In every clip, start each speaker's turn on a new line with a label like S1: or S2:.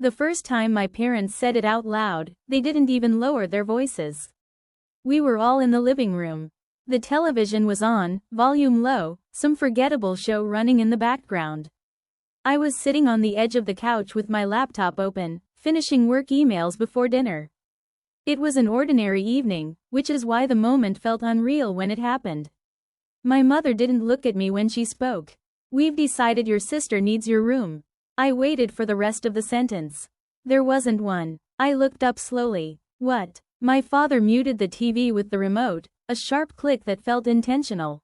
S1: The first time my parents said it out loud, they didn't even lower their voices. We were all in the living room. The television was on, volume low, some forgettable show running in the background. I was sitting on the edge of the couch with my laptop open, finishing work emails before dinner. It was an ordinary evening, which is why the moment felt unreal when it happened. My mother didn't look at me when she spoke. "We've decided your sister needs your room." I waited for the rest of the sentence. There wasn't one. I looked up slowly. What? My father muted the TV with the remote, a sharp click that felt intentional.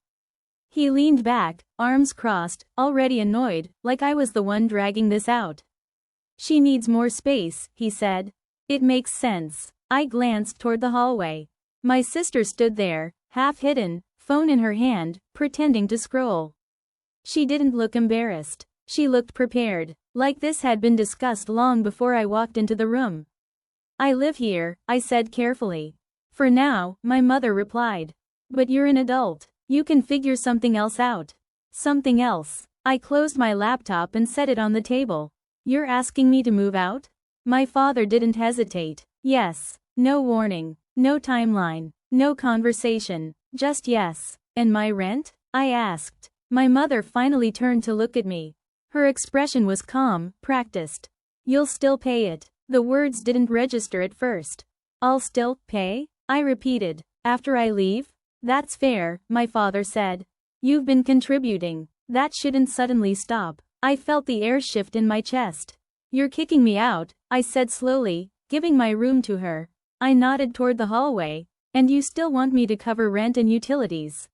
S1: He leaned back, arms crossed, already annoyed, like I was the one dragging this out. "She needs more space," he said. "It makes sense." I glanced toward the hallway. My sister stood there, half hidden, phone in her hand, pretending to scroll. She didn't look embarrassed. She looked prepared, like this had been discussed long before I walked into the room. "I live here," I said carefully. "For now," my mother replied. "But you're an adult. You can figure something else out." Something else. I closed my laptop and set it on the table. "You're asking me to move out?" My father didn't hesitate. Yes. No warning. No timeline. No conversation. Just yes. "And my rent?" I asked. My mother finally turned to look at me. Her expression was calm, practiced. "You'll still pay it." The words didn't register at first. "I'll still pay?" I repeated. "After I leave?" "That's fair," my father said. "You've been contributing. That shouldn't suddenly stop." I felt the air shift in my chest. "You're kicking me out," I said slowly, giving my room to her. I nodded toward the hallway. "And you still want me to cover rent and utilities?"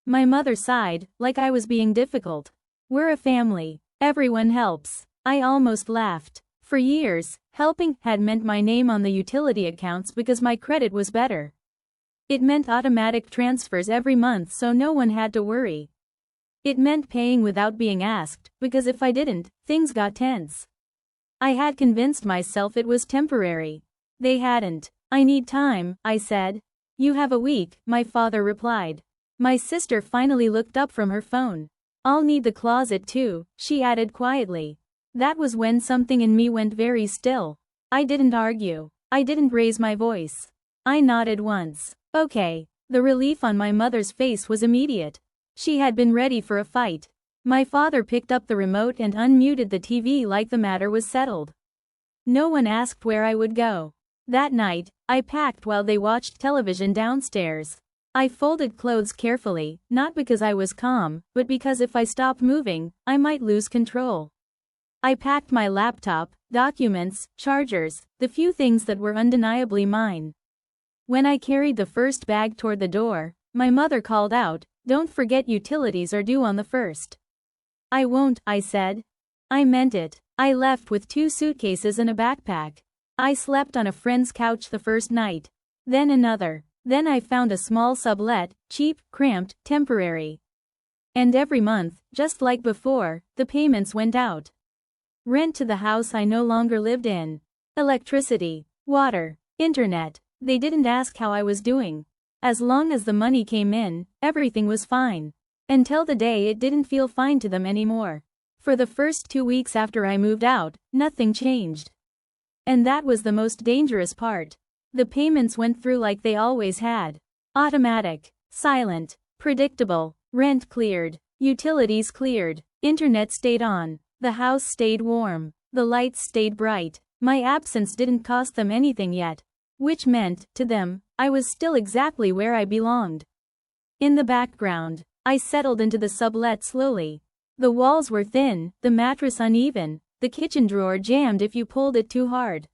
S1: My mother sighed, like I was being difficult. "We're a family. Everyone helps." I almost laughed. For years, helping had meant my name on the utility accounts because my credit was better. It meant automatic transfers every month so no one had to worry. It meant paying without being asked, because if I didn't, things got tense. I had convinced myself it was temporary. They hadn't. "I need time," I said. "You have a week," my father replied. My sister finally looked up from her phone. "I'll need the closet too," she added quietly. That was when something in me went very still. I didn't argue. I didn't raise my voice. I nodded once. "Okay." The relief on my mother's face was immediate. She had been ready for a fight. My father picked up the remote and unmuted the TV like the matter was settled. No one asked where I would go. That night, I packed while they watched television downstairs. I folded clothes carefully, not because I was calm, but because if I stopped moving, I might lose control. I packed my laptop, documents, chargers, the few things that were undeniably mine. When I carried the first bag toward the door, my mother called out, "Don't forget utilities are due on the 1st." "I won't," I said. I meant it. I left with 2 suitcases and a backpack. I slept on a friend's couch the first night. Then another. Then I found a small sublet, cheap, cramped, temporary. And every month, just like before, the payments went out. Rent to the house I no longer lived in. Electricity, water, internet. They didn't ask how I was doing. As long as the money came in, everything was fine. Until the day it didn't feel fine to them anymore. For the first 2 weeks after I moved out, nothing changed. And that was the most dangerous part. The payments went through like they always had. Automatic, silent, predictable. Rent cleared, utilities cleared, internet stayed on, the house stayed warm, the lights stayed bright. My absence didn't cost them anything yet. Which meant, to them, I was still exactly where I belonged. In the background, I settled into the sublet slowly. The walls were thin, the mattress uneven, the kitchen drawer jammed if you pulled it too hard.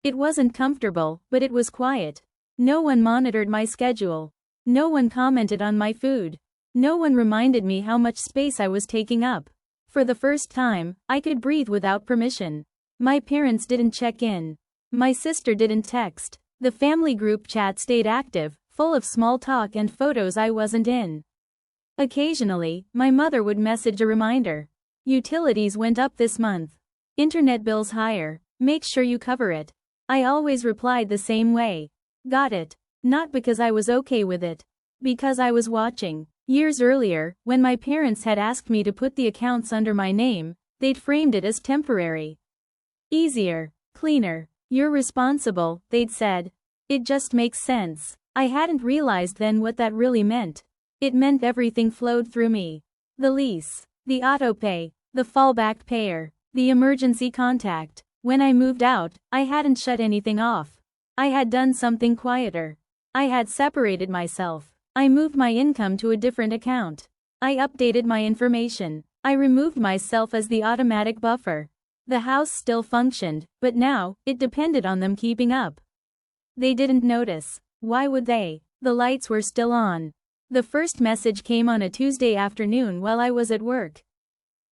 S1: It wasn't comfortable, but it was quiet. No one monitored my schedule. No one commented on my food. No one reminded me how much space I was taking up. For the first time, I could breathe without permission. My parents didn't check in. My sister didn't text. The family group chat stayed active, full of small talk and photos I wasn't in. Occasionally, my mother would message a reminder. "Utilities went up this month. Internet bills higher. Make sure you cover it." I always replied the same way. "Got it." Not because I was okay with it. Because I was watching. Years earlier, when my parents had asked me to put the accounts under my name, they'd framed it as temporary. Easier. Cleaner. You're responsible, they'd said. It just makes sense. I hadn't realized then what that really meant. It meant everything flowed through me. The lease, the auto-pay, the fallback payer, the emergency contact. When I moved out, I hadn't shut anything off. I had done something quieter. I had separated myself. I moved my income to a different account. I updated my information. I removed myself as the automatic buffer. The house still functioned, but now, it depended on them keeping up. They didn't notice. Why would they? The lights were still on. The first message came on a Tuesday afternoon while I was at work.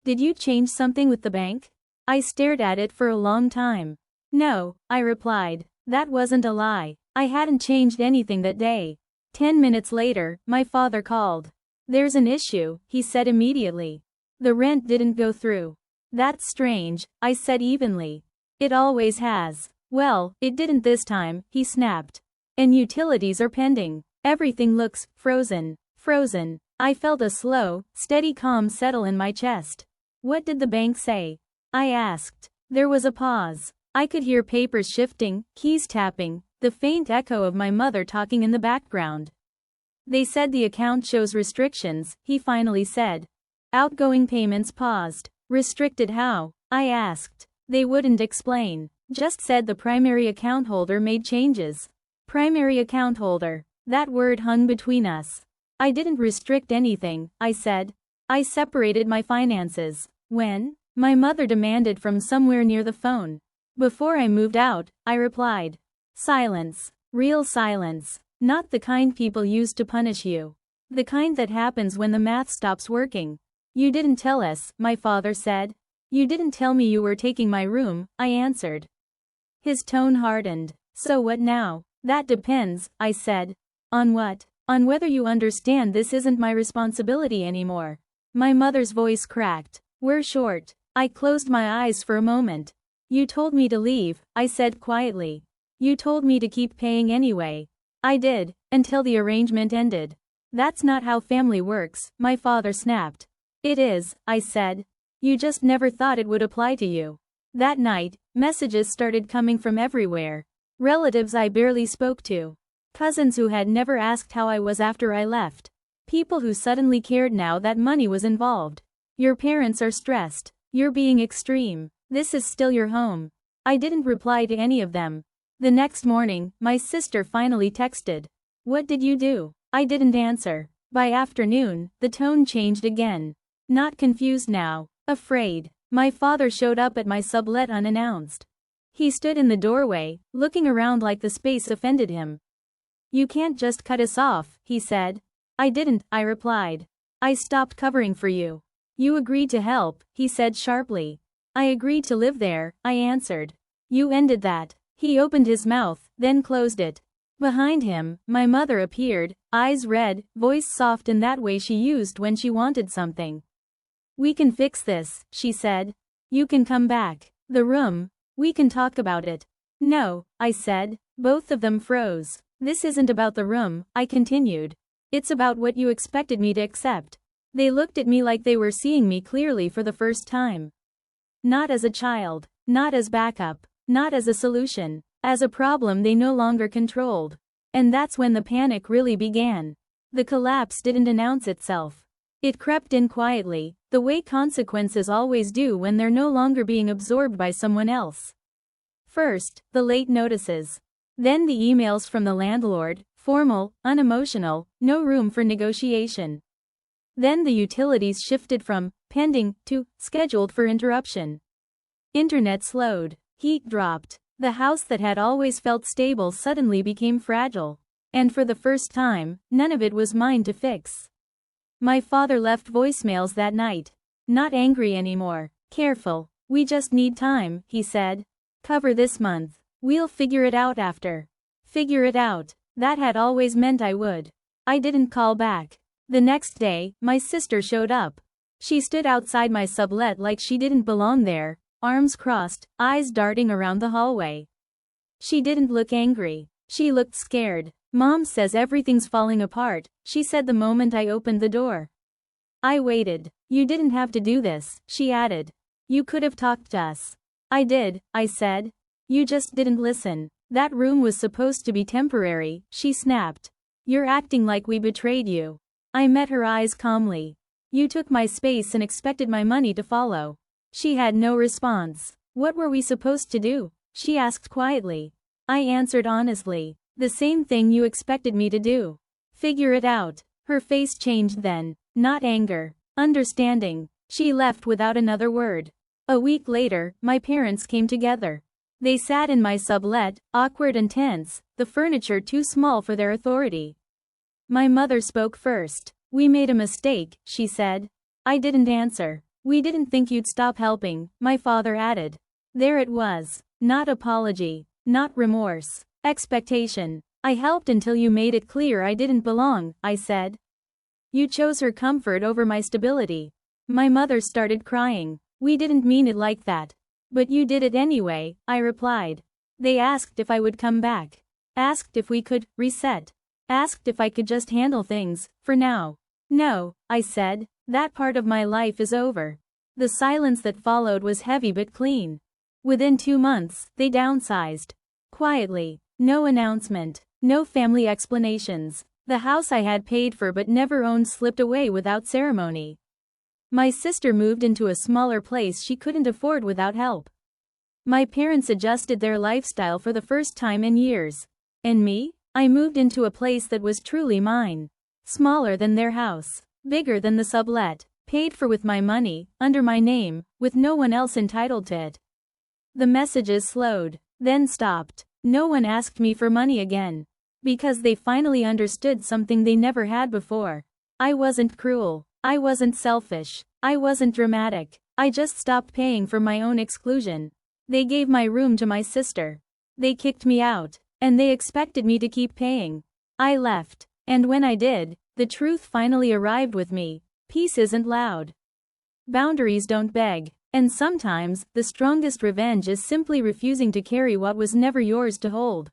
S1: Did you change something with the bank? I stared at it for a long time. No, I replied. That wasn't a lie. I hadn't changed anything that day. 10 minutes later, my father called. There's an issue, he said immediately. The rent didn't go through. That's strange, I said evenly. It always has. Well, it didn't this time, he snapped. And utilities are pending. Everything looks frozen. Frozen. I felt a slow, steady calm settle in my chest. What did the bank say? I asked. There was a pause. I could hear papers shifting, keys tapping, the faint echo of my mother talking in the background. They said the account shows restrictions, he finally said. Outgoing payments paused. Restricted how? I asked. They wouldn't explain. Just said the primary account holder made changes. Primary account holder. That word hung between us. I didn't restrict anything, I said. I separated my finances. When? My mother demanded from somewhere near the phone. Before I moved out, I replied. Silence. Real silence. Not the kind people use to punish you. The kind that happens when the math stops working. You didn't tell us, my father said. You didn't tell me you were taking my room, I answered. His tone hardened. So what now? That depends, I said. On what? On whether you understand this isn't my responsibility anymore. My mother's voice cracked. We're short. I closed my eyes for a moment. You told me to leave, I said quietly. You told me to keep paying anyway. I did, until the arrangement ended. That's not how family works, my father snapped. It is, I said. You just never thought it would apply to you. That night, messages started coming from everywhere. Relatives I barely spoke to. Cousins who had never asked how I was after I left. People who suddenly cared now that money was involved. Your parents are stressed. You're being extreme. This is still your home. I didn't reply to any of them. The next morning, my sister finally texted. What did you do? I didn't answer. By afternoon, the tone changed again. Not confused now. Afraid. My father showed up at my sublet unannounced. He stood in the doorway, looking around like the space offended him. You can't just cut us off, he said. I didn't, I replied. I stopped covering for you. You agreed to help, he said sharply. I agreed to live there, I answered. You ended that. He opened his mouth, then closed it. Behind him, my mother appeared, eyes red, voice soft in that way she used when she wanted something. We can fix this, she said. You can come back. The room. We can talk about it. No, I said. Both of them froze. This isn't about the room, I continued. It's about what you expected me to accept. They looked at me like they were seeing me clearly for the first time. Not as a child. Not as backup. Not as a solution. As a problem they no longer controlled. And that's when the panic really began. The collapse didn't announce itself. It crept in quietly, the way consequences always do when they're no longer being absorbed by someone else. First, the late notices. Then the emails from the landlord, formal, unemotional, no room for negotiation. Then the utilities shifted from pending to scheduled for interruption. Internet slowed. Heat dropped. The house that had always felt stable suddenly became fragile. And for the first time, none of it was mine to fix. My father left voicemails that night. Not angry anymore. Careful. We just need time, he said. Cover this month. We'll figure it out after. Figure it out. That had always meant I would. I didn't call back. The next day, my sister showed up. She stood outside my sublet like she didn't belong there, arms crossed, eyes darting around the hallway. She didn't look angry. She looked scared. Mom says everything's falling apart, she said the moment I opened the door. I waited. You didn't have to do this, she added. You could have talked to us. I did, I said. You just didn't listen. That room was supposed to be temporary, she snapped. You're acting like we betrayed you. I met her eyes calmly. You took my space and expected my money to follow. She had no response. What were we supposed to do? She asked quietly. I answered honestly. The same thing you expected me to do. Figure it out. Her face changed then. Not anger. Understanding. She left without another word. A week later, my parents came together. They sat in my sublet, awkward and tense, the furniture too small for their authority. My mother spoke first. We made a mistake, she said. I didn't answer. We didn't think you'd stop helping, my father added. There it was. Not apology. Not remorse. Expectation. I helped until you made it clear I didn't belong, I said. You chose her comfort over my stability. My mother started crying. We didn't mean it like that. But you did it anyway, I replied. They asked if I would come back. Asked if we could reset. Asked if I could just handle things, for now. No, I said, that part of my life is over. The silence that followed was heavy but clean. Within 2 months, they downsized. Quietly. No announcement. No family explanations. The house I had paid for but never owned slipped away without ceremony. My sister moved into a smaller place she couldn't afford without help. My parents adjusted their lifestyle for the first time in years. And me? I moved into a place that was truly mine. Smaller than their house. Bigger than the sublet. Paid for with my money, under my name, with no one else entitled to it. The messages slowed, then stopped. No one asked me for money again. Because they finally understood something they never had before. I wasn't cruel. I wasn't selfish. I wasn't dramatic. I just stopped paying for my own exclusion. They gave my room to my sister. They kicked me out. And they expected me to keep paying. I left. And when I did, the truth finally arrived with me. Peace isn't loud. Boundaries don't beg. And sometimes, the strongest revenge is simply refusing to carry what was never yours to hold.